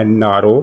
NRO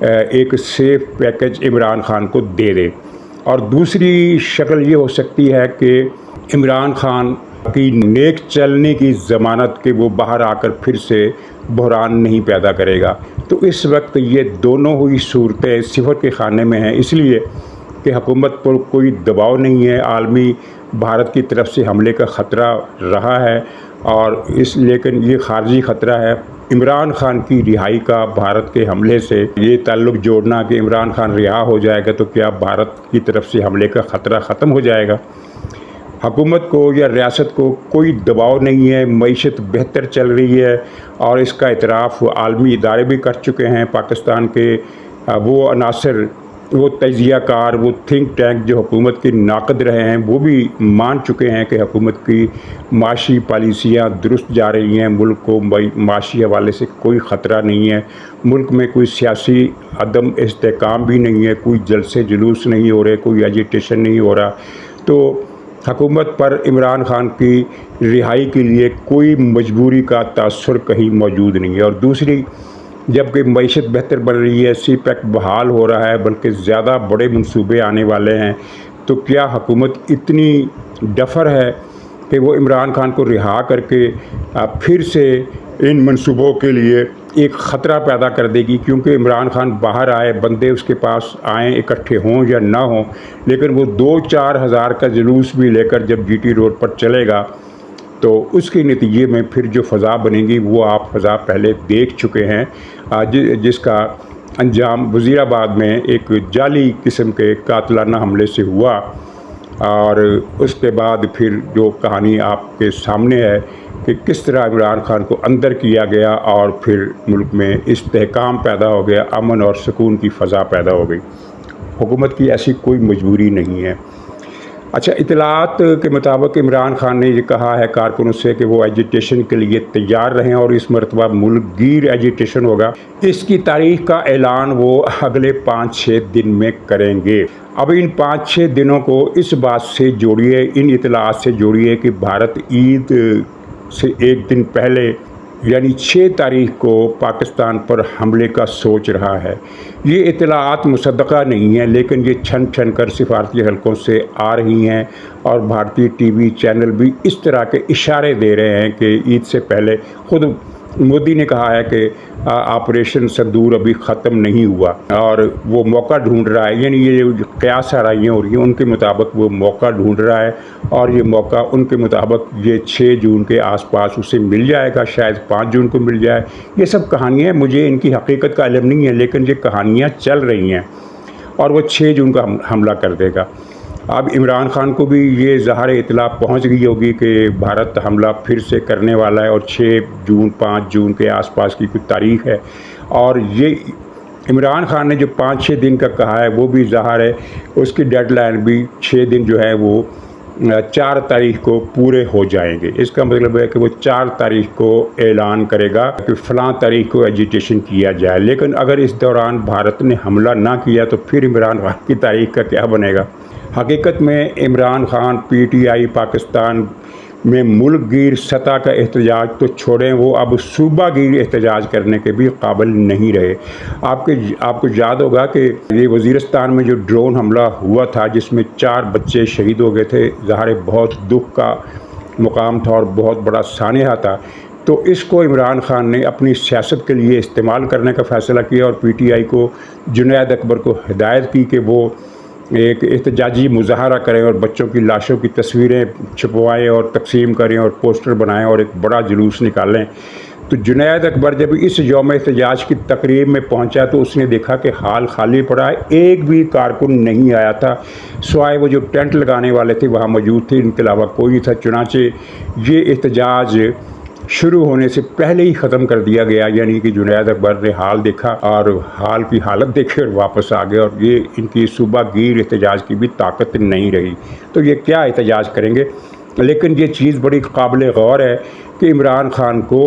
ایک safe package Imran Khan کو دے دے، اور دوسری شکل یہ ہو سکتی ہے کہ عمران خان کی نیک چلنے کی ضمانت کہ وہ باہر آ کر پھر سے بحران نہیں پیدا کرے گا۔ تو اس وقت یہ دونوں ہی صورتیں صفر کے خانے میں ہیں، اس لیے کہ حکومت پر کوئی دباؤ نہیں ہے، عالمی بھارت کی طرف سے حملے کا خطرہ رہا ہے، اور لیکن یہ خارجی خطرہ ہے عمران خان کی رہائی کا بھارت کے حملے سے۔ یہ تعلق جوڑنا کہ عمران خان رہا ہو جائے گا تو کیا بھارت کی طرف سے حملے کا خطرہ ختم ہو جائے گا؟ حکومت کو یا ریاست کو کوئی دباؤ نہیں ہے، معیشت بہتر چل رہی ہے، اور اس کا اعتراف عالمی ادارے بھی کر چکے ہیں۔ پاکستان کے وہ عناصر، وہ تجزیہ کار، وہ تھنک ٹینک جو حکومت کے ناقد رہے ہیں، وہ بھی مان چکے ہیں کہ حکومت کی معاشی پالیسیاں درست جا رہی ہیں، ملک کو معاشی حوالے سے کوئی خطرہ نہیں ہے، ملک میں کوئی سیاسی عدم استحکام بھی نہیں ہے، کوئی جلسے جلوس نہیں ہو رہے، کوئی ایجیٹیشن نہیں ہو رہا۔ تو حکومت پر عمران خان کی رہائی کے لیے کوئی مجبوری کا تاثر کہیں موجود نہیں ہے۔ اور دوسری، جبکہ معیشت بہتر بن رہی ہے، سی پیک بحال ہو رہا ہے، بلکہ زیادہ بڑے منصوبے آنے والے ہیں، تو کیا حکومت اتنی ڈفر ہے کہ وہ عمران خان کو رہا کر کے پھر سے ان منصوبوں کے لیے ایک خطرہ پیدا کر دے گی؟ کیونکہ عمران خان باہر آئے، بندے اس کے پاس آئیں، اکٹھے ہوں یا نہ ہوں، لیکن وہ 2-4 ہزار کا جلوس بھی لے کر جب جی ٹی روڈ پر چلے گا تو اس کے نتیجے میں پھر جو فضا بنے گی وہ آپ فضا پہلے دیکھ چکے ہیں، جس کا انجام وزیر آباد میں ایک جعلی قسم کے قاتلانہ حملے سے ہوا، اور اس کے بعد پھر جو کہانی آپ کے سامنے ہے کہ کس طرح عمران خان کو اندر کیا گیا، اور پھر ملک میں استحکام پیدا ہو گیا، امن اور سکون کی فضا پیدا ہو گئی۔ حکومت کی ایسی کوئی مجبوری نہیں ہے۔ اچھا، اطلاعات کے مطابق عمران خان نے یہ کہا ہے کارکنوں سے کہ وہ ایجیٹیشن کے لیے تیار رہیں، اور اس مرتبہ ملک گیر ایجیٹیشن ہوگا۔ اس کی تاریخ کا اعلان وہ اگلے 5-6 دن میں کریں گے۔ اب ان 5-6 دنوں کو اس بات سے جوڑیے، ان اطلاعات سے جوڑیے کہ بھارت عید سے ایک دن پہلے یعنی 6 تاریخ کو پاکستان پر حملے کا سوچ رہا ہے۔ یہ اطلاعات مصدقہ نہیں ہیں، لیکن یہ چھن چھن کر سفارتی حلقوں سے آ رہی ہیں، اور بھارتی ٹی وی چینل بھی اس طرح کے اشارے دے رہے ہیں کہ عید سے پہلے خود مودی نے کہا ہے کہ آپریشن سندور ابھی ختم نہیں ہوا اور وہ موقع ڈھونڈ رہا ہے، یعنی یہ جو قیاس آرائیاں ہو رہی ہیں ان کے مطابق وہ موقع ڈھونڈ رہا ہے، اور یہ موقع ان کے مطابق یہ 6 جون کے آس پاس اسے مل جائے گا، شاید 5 جون کو مل جائے۔ یہ سب کہانیاں ہیں، مجھے ان کی حقیقت کا علم نہیں ہے، لیکن یہ کہانیاں چل رہی ہیں، اور وہ 6 جون کا حملہ کر دے گا۔ اب عمران خان کو بھی یہ ظاہر اطلاع پہنچ گئی ہوگی کہ بھارت حملہ پھر سے کرنے والا ہے، اور 6 جون 5 جون کے آس پاس کی کوئی تاریخ ہے، اور یہ عمران خان نے جو 5-6 دن کا کہا ہے وہ بھی ظاہر ہے، اس کی ڈیڈ لائن بھی 6 دن جو ہے وہ 4 تاریخ کو پورے ہو جائیں گے۔ اس کا مطلب ہے کہ وہ 4 تاریخ کو اعلان کرے گا کہ فلاں تاریخ کو ایجیٹیشن کیا جائے، لیکن اگر اس دوران بھارت نے حملہ نہ کیا تو پھر عمران خان کی تاریخ کا کیا بنے گا؟ حقیقت میں Imran Khan P T I Pakistan میں ملک گیر سطح کا احتجاج تو چھوڑیں، وہ اب صوبہ گیر احتجاج کرنے کے بھی قابل نہیں رہے۔ آپ کو یاد ہوگا کہ یہ وزیرستان میں جو ڈرون حملہ ہوا تھا جس میں 4 بچے شہید ہو گئے تھے، ظاہر بہت دکھ کا مقام تھا اور بہت بڑا سانحہ تھا، تو اس کو عمران خان نے اپنی سیاست کے لیے استعمال کرنے کا فیصلہ کیا، اور پی ٹی آئی کو جنید اکبر کو ہدایت کی کہ وہ ایک احتجاجی مظاہرہ کریں اور بچوں کی لاشوں کی تصویریں چھپوائیں اور تقسیم کریں اور پوسٹر بنائیں اور ایک بڑا جلوس نکالیں۔ تو جنید اکبر جب اس یوم احتجاج کی تقریب میں پہنچا تو اس نے دیکھا کہ حال خالی پڑا ہے، ایک بھی کارکن نہیں آیا تھا، سوائے وہ جو ٹینٹ لگانے والے تھے وہاں موجود تھے، ان کے علاوہ کوئی نہیں تھا۔ چنانچہ یہ احتجاج شروع ہونے سے پہلے ہی ختم کر دیا گیا، یعنی کہ جنید اکبر نے حال دیکھا اور حال کی حالت دیکھے اور واپس آ گئے، اور یہ ان کی صوبہ گیر احتجاج کی بھی طاقت نہیں رہی۔ تو یہ کیا احتجاج کریں گے؟ لیکن یہ چیز بڑی قابل غور ہے کہ عمران خان کو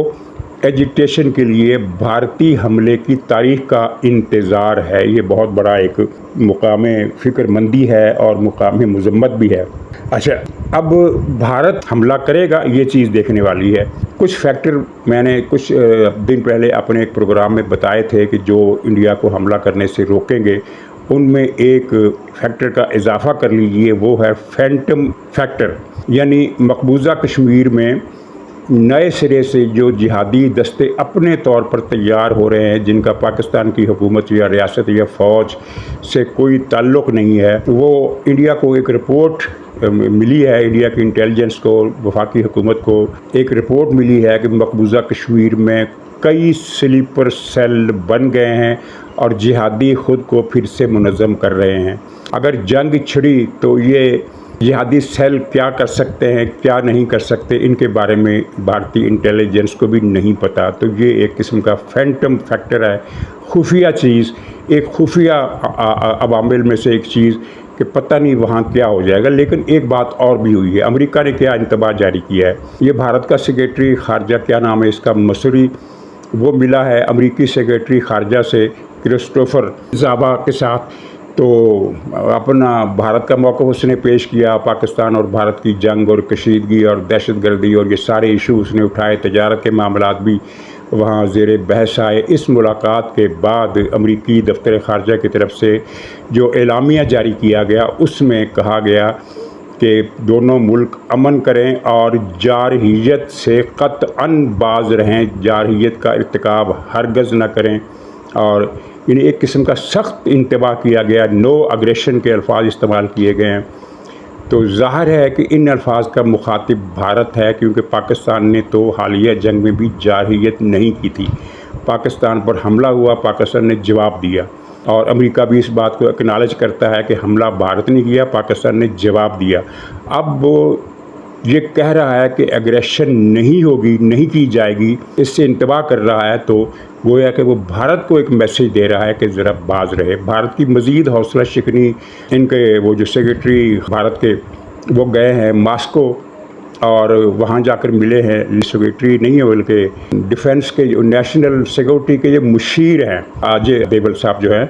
ایجیٹیشن کے لیے بھارتی حملے کی تاریخ کا انتظار ہے۔ یہ بہت بڑا ایک مقام فکر مندی ہے اور مقام مذمت بھی ہے۔ اچھا، اب بھارت حملہ کرے گا، یہ چیز دیکھنے والی ہے۔ کچھ فیکٹر میں نے کچھ دن پہلے اپنے ایک پروگرام میں بتائے تھے کہ جو انڈیا کو حملہ کرنے سے روکیں گے، ان میں ایک فیکٹر کا اضافہ کر لیجئے، وہ ہے فینٹم فیکٹر، یعنی مقبوضہ کشمیر میں نئے سرے سے جو جہادی دستے اپنے طور پر تیار ہو رہے ہیں، جن کا پاکستان کی حکومت یا ریاست یا فوج سے کوئی تعلق نہیں ہے، وہ انڈیا کو ایک رپورٹ ملی ہے، انڈیا کی انٹیلیجنس کو، وفاقی حکومت کو ایک رپورٹ ملی ہے کہ مقبوضہ کشمیر میں کئی سلیپر سیل بن گئے ہیں اور جہادی خود کو پھر سے منظم کر رہے ہیں۔ اگر جنگ چھڑی تو یہ جہادی سیل کیا کر سکتے ہیں، کیا نہیں کر سکتے، ان کے بارے میں بھارتی انٹیلیجنس کو بھی نہیں پتہ۔ تو یہ ایک قسم کا فینٹم فیکٹر ہے، خفیہ چیز، ایک خفیہ عوامل میں سے ایک چیز کہ پتہ نہیں وہاں کیا ہو جائے گا۔ لیکن ایک بات اور بھی ہوئی ہے، امریکہ نے کیا انتباہ جاری کیا ہے۔ یہ بھارت کا سیکریٹری خارجہ، کیا نام ہے اس کا، مسری، وہ ملا ہے امریکی سیکریٹری خارجہ سے کرسٹوفر زابا کے ساتھ، تو اپنا بھارت کا موقف اس نے پیش کیا، پاکستان اور بھارت کی جنگ اور کشیدگی اور دہشت گردی اور یہ سارے ایشو اس نے اٹھائے، تجارت کے معاملات بھی وہاں زیر بحث آئے۔ اس ملاقات کے بعد امریکی دفتر خارجہ کی طرف سے جو اعلامیہ جاری کیا گیا، اس میں کہا گیا کہ دونوں ملک امن کریں اور جارحیت سے قطعاً باز رہیں، جارحیت کا ارتکاب ہرگز نہ کریں، اور یعنی ایک قسم کا سخت انتباہ کیا گیا، نو اگریشن کے الفاظ استعمال کیے گئے ہیں۔ تو ظاہر ہے کہ ان الفاظ کا مخاطب بھارت ہے، کیونکہ پاکستان نے تو حالیہ جنگ میں بھی جارحیت نہیں کی تھی۔ پاکستان پر حملہ ہوا، پاکستان نے جواب دیا، اور امریکہ بھی اس بات کو اکنالج کرتا ہے کہ حملہ بھارت نے کیا، پاکستان نے جواب دیا۔ اب وہ یہ کہہ رہا ہے کہ ایگریشن نہیں ہوگی، نہیں کی جائے گی، اس سے انتباہ کر رہا ہے، تو گویا کہ وہ بھارت کو ایک میسیج دے رہا ہے کہ ذرا باز رہے۔ بھارت کی مزید حوصلہ شکنی، ان کے وہ جو سیکریٹری بھارت کے وہ گئے ہیں ماسکو، اور وہاں جا کر ملے ہیں، سیکریٹری نہیں ہے بلکہ ڈیفنس کے جو نیشنل سیکورٹی کے جو مشیر ہیں، اجے دیول صاحب جو ہیں،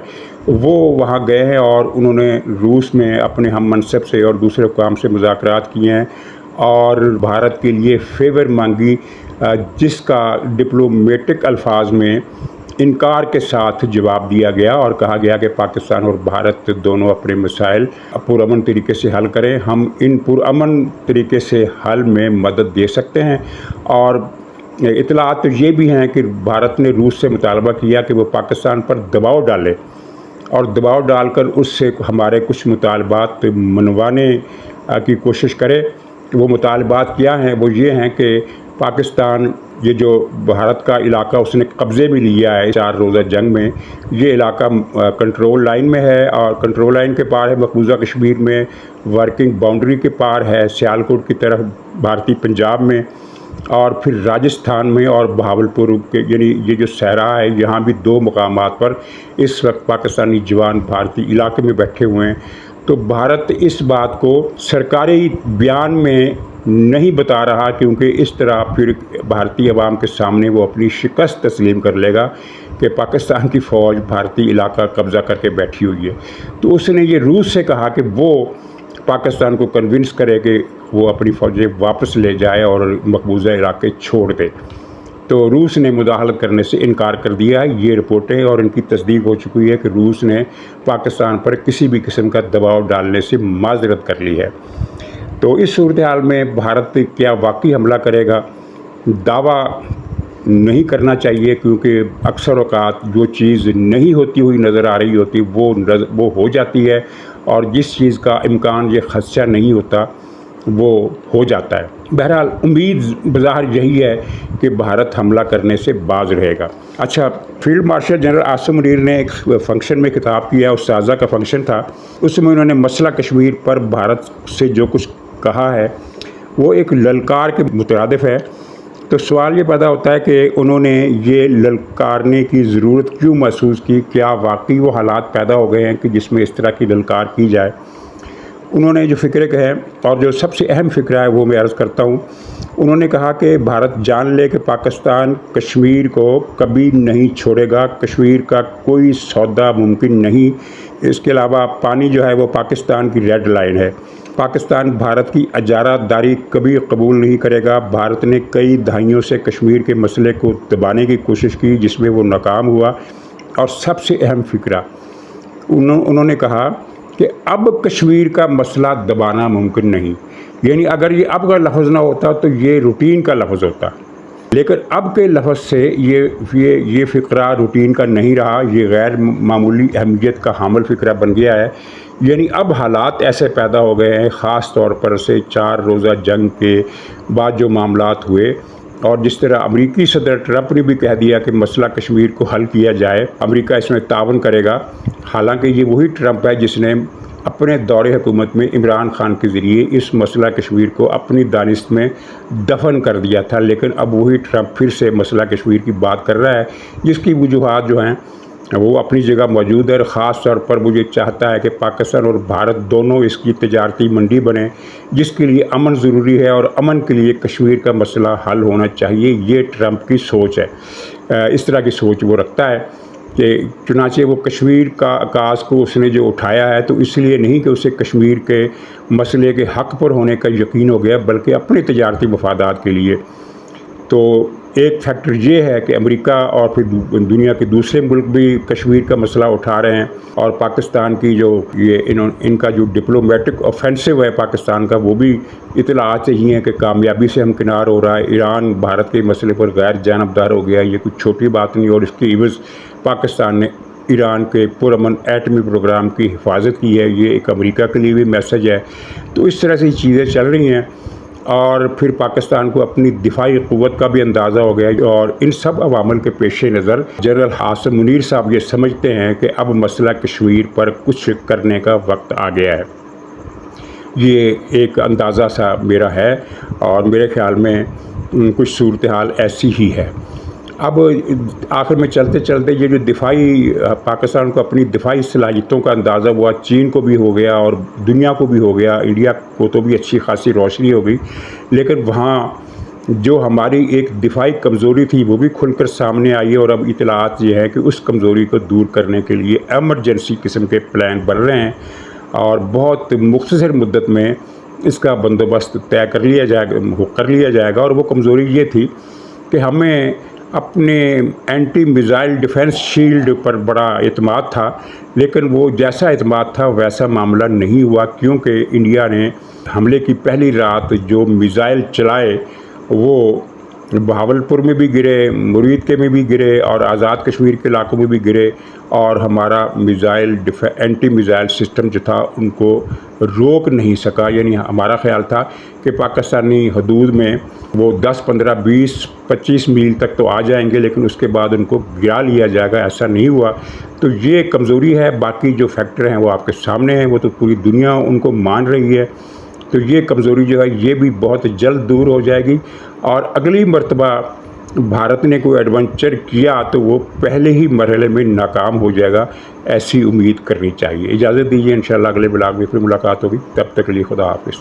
وہ وہاں گئے ہیں اور انہوں نے روس میں اپنے ہم منصب سے اور دوسرے حکام سے مذاکرات کیے ہیں اور بھارت کے لیے فیور مانگی، جس کا ڈپلومیٹک الفاظ میں انکار کے ساتھ جواب دیا گیا اور کہا گیا کہ پاکستان اور بھارت دونوں اپنے مسائل پرامن طریقے سے حل کریں، ہم ان پرامن طریقے سے حل میں مدد دے سکتے ہیں۔ اور اطلاعات یہ بھی ہیں کہ بھارت نے روس سے مطالبہ کیا کہ وہ پاکستان پر دباؤ ڈالے اور دباؤ ڈال کر اس سے ہمارے کچھ مطالبات منوانے کی کوشش کرے۔ وہ مطالبات کیا ہیں؟ وہ یہ ہیں کہ پاکستان یہ جو بھارت کا علاقہ اس نے قبضے میں لیا ہے 4 روزہ جنگ میں، یہ علاقہ کنٹرول لائن میں ہے اور کنٹرول لائن کے پار ہے، مقبوضہ کشمیر میں ورکنگ باؤنڈری کے پار ہے، سیالکوٹ کی طرف بھارتی پنجاب میں، اور پھر راجستھان میں اور بہاولپور کے، یعنی یہ جو صحرا ہے، یہاں بھی 2 مقامات پر اس وقت پاکستانی جوان بھارتی علاقے میں بیٹھے ہوئے ہیں۔ تو بھارت اس بات کو سرکاری بیان میں نہیں بتا رہا، کیونکہ اس طرح پھر بھارتی عوام کے سامنے وہ اپنی شکست تسلیم کر لے گا کہ پاکستان کی فوج بھارتی علاقہ قبضہ کر کے بیٹھی ہوئی ہے۔ تو اس نے یہ روس سے کہا کہ وہ پاکستان کو کنونس کرے کہ وہ اپنی فوجیں واپس لے جائے اور مقبوضہ علاقے چھوڑ دے۔ تو روس نے مداخلت کرنے سے انکار کر دیا ہے۔ یہ رپورٹیں اور ان کی تصدیق ہو چکی ہے کہ روس نے پاکستان پر کسی بھی قسم کا دباؤ ڈالنے سے معذرت کر لی ہے۔ تو اس صورتحال میں بھارت کیا واقعی حملہ کرے گا؟ دعویٰ نہیں کرنا چاہیے، کیونکہ اکثر اوقات جو چیز نہیں ہوتی ہوئی نظر آ رہی ہوتی وہ ہو جاتی ہے، اور جس چیز کا امکان یہ خدشہ نہیں ہوتا وہ ہو جاتا ہے۔ بہرحال امید بظاہر یہی ہے کہ بھارت حملہ کرنے سے باز رہے گا۔ اچھا، field marshal general Asim Munir نے ایک فنکشن میں خطاب کیا، استاذہ کا فنکشن تھا، اس میں انہوں نے مسئلہ کشمیر پر بھارت سے جو کچھ کہا ہے وہ ایک للکار کے مترادف ہے۔ تو سوال یہ پیدا ہوتا ہے کہ انہوں نے یہ للکارنے کی ضرورت کیوں محسوس کی؟ کیا واقعی وہ حالات پیدا ہو گئے ہیں کہ جس میں اس طرح کی للکار کی جائے؟ انہوں نے جو فکرے کہے اور جو سب سے اہم فکرہ ہے وہ میں عرض کرتا ہوں. انہوں نے کہا کہ بھارت جان لے کہ پاکستان کشمیر کو کبھی نہیں چھوڑے گا، کشمیر کا کوئی سودا ممکن نہیں. اس کے علاوہ پانی جو ہے وہ پاکستان کی ریڈ لائن ہے. پاکستان بھارت کی اجارہ داری کبھی قبول نہیں کرے گا. بھارت نے کئی دہائیوں سے کشمیر کے مسئلے کو دبانے کی کوشش کی جس میں وہ ناکام ہوا. اور سب سے اہم فکرہ انہوں نے کہا کہ اب کشمیر کا مسئلہ دبانا ممکن نہیں. یعنی اگر یہ اب کا لفظ نہ ہوتا تو یہ روٹین کا لفظ ہوتا، لیکن اب کے لفظ سے یہ فقرہ روٹین کا نہیں رہا، یہ غیر معمولی اہمیت کا حامل فقرہ بن گیا ہے. یعنی اب حالات ایسے پیدا ہو گئے ہیں، خاص طور پر سے 4 روزہ جنگ کے بعد جو معاملات ہوئے، اور جس طرح امریکی صدر ٹرمپ نے بھی کہہ دیا کہ مسئلہ کشمیر کو حل کیا جائے، امریکہ اس میں تعاون کرے گا. حالانکہ یہ وہی ٹرمپ ہے جس نے اپنے دور حکومت میں عمران خان کے ذریعے اس مسئلہ کشمیر کو اپنی دانست میں دفن کر دیا تھا. لیکن اب وہی ٹرمپ پھر سے مسئلہ کشمیر کی بات کر رہا ہے، جس کی وجوہات جو ہیں وہ اپنی جگہ موجود ہے. اور خاص طور پر وہ یہ چاہتا ہے کہ پاکستان اور بھارت دونوں اس کی تجارتی منڈی بنے، جس کے لیے امن ضروری ہے، اور امن کے لیے کشمیر کا مسئلہ حل ہونا چاہیے. یہ ٹرمپ کی سوچ ہے، اس طرح کی سوچ وہ رکھتا ہے. کہ چنانچہ وہ کشمیر کا عکاس کو اس نے جو اٹھایا ہے تو اس لیے نہیں کہ اسے کشمیر کے مسئلے کے حق پر ہونے کا یقین ہو گیا، بلکہ اپنے تجارتی مفادات کے لیے. تو ایک فیکٹر یہ ہے کہ امریکہ اور پھر دنیا کے دوسرے ملک بھی کشمیر کا مسئلہ اٹھا رہے ہیں، اور پاکستان کی جو ان کا جو ڈپلومیٹک آفینسو ہے پاکستان کا، وہ بھی اطلاعات یہی ہیں کہ کامیابی سے ہمکنار ہو رہا ہے. ایران بھارت کے مسئلے پر غیر جانبدار ہو گیا، یہ کوئی چھوٹی بات نہیں، اور اس کی عوض پاکستان نے ایران کے پرامن ایٹمی پروگرام کی حفاظت کی ہے. یہ ایک امریکہ کے لیے بھی میسج ہے. تو اس طرح سے چیزیں چل رہی ہیں، اور پھر پاکستان کو اپنی دفاعی قوت کا بھی اندازہ ہو گیا. اور ان سب عوامل کے پیش نظر جنرل حاسم منیر صاحب یہ سمجھتے ہیں کہ اب مسئلہ کشمیر پر کچھ کرنے کا وقت آ گیا ہے. یہ ایک اندازہ سا میرا ہے، اور میرے خیال میں کچھ صورتحال ایسی ہی ہے. اب آخر میں چلتے چلتے یہ جو دفاعی پاکستان کو اپنی دفاعی صلاحیتوں کا اندازہ ہوا، چین کو بھی ہو گیا اور دنیا کو بھی ہو گیا، انڈیا کو تو بھی اچھی خاصی روشنی ہو گئی. لیکن وہاں جو ہماری ایک دفاعی کمزوری تھی وہ بھی کھل کر سامنے آئی ہے. اور اب اطلاعات یہ ہے کہ اس کمزوری کو دور کرنے کے لیے ایمرجنسی قسم کے پلان بن رہے ہیں، اور بہت مختصر مدت میں اس کا بندوبست طے کر لیا جائے گا. اور وہ کمزوری یہ تھی کہ ہمیں اپنے اینٹی میزائل ڈیفنس شیلڈ پر بڑا اعتماد تھا، لیکن وہ جیسا اعتماد تھا ویسا معاملہ نہیں ہوا، کیونکہ انڈیا نے حملے کی پہلی رات جو میزائل چلائے وہ بہاولپور میں بھی گرے، مرید کے میں بھی گرے، اور آزاد کشمیر کے علاقوں میں بھی گرے. اور ہمارا اینٹی میزائل سسٹم جو تھا ان کو روک نہیں سکا. یعنی ہمارا خیال تھا کہ پاکستانی حدود میں وہ 10 15 20 25 میل تک تو آ جائیں گے، لیکن اس کے بعد ان کو گرا لیا جائے گا. ایسا نہیں ہوا. تو یہ کمزوری ہے. باقی جو فیکٹر ہیں وہ آپ کے سامنے ہیں، وہ تو پوری دنیا ان کو مان رہی ہے. تو یہ کمزوری جو ہے یہ بھی بہت جلد دور ہو جائے گی، اور اگلی مرتبہ بھارت نے کوئی ایڈونچر کیا تو وہ پہلے ہی مرحلے میں ناکام ہو جائے گا، ایسی امید کرنی چاہیے. اجازت دیجیے، انشاءاللہ اگلے بلاگ میں پھر ملاقات ہوگی. تب تک کے لیے خدا حافظ.